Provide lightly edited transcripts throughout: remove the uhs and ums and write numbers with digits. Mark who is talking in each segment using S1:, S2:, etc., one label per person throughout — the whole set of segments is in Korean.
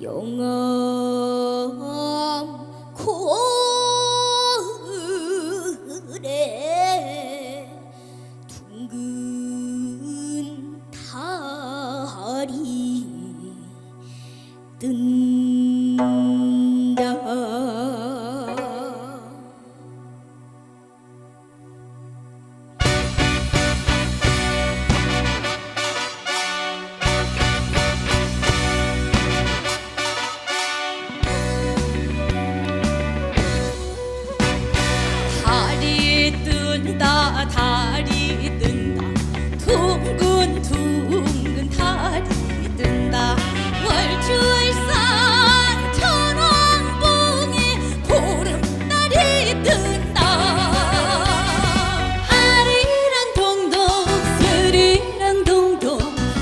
S1: 영암 고을에 둥근 달이 뜬다. 달이 뜬다. 둥근 둥근 달이 뜬다. 월출산 천왕봉에 보름달이 뜬다. 아리랑 동동 스리랑 동동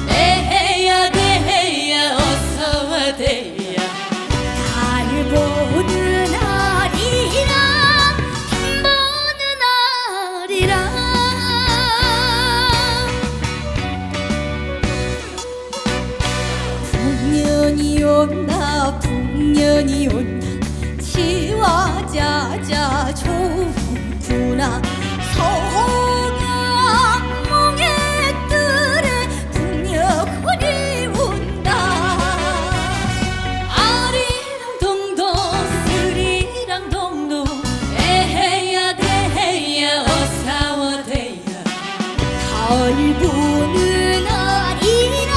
S1: 에헤야 대헤야 어서와 대야. 달 보는 아리랑 풍년이 온다 풍년이 온다. 치와자자 좋구나. 서강몽에 뜰에 풍년이 온다. 아리랑 동동 스리랑 동동 에헤야 대헤야 어사와 대야. 달 보는 아리랑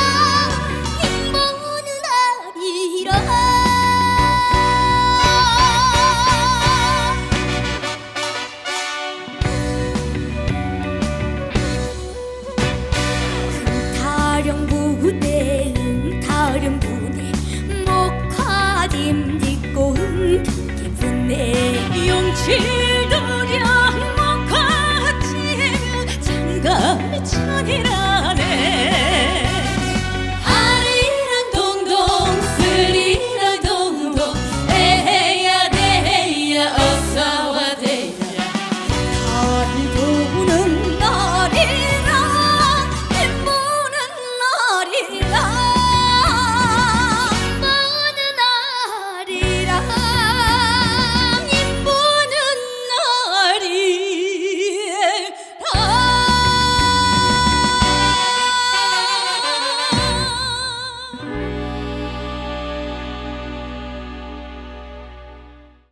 S1: 타령 부대 목화짐 딛고 흥겹게 붙네. 용칠도령 목화짐 장갑 천이라네. 아리랑 동동 스리랑 동동 에헤야 대헤야 어서와 대야. 달 보는 날이랑 임 보는 날이랑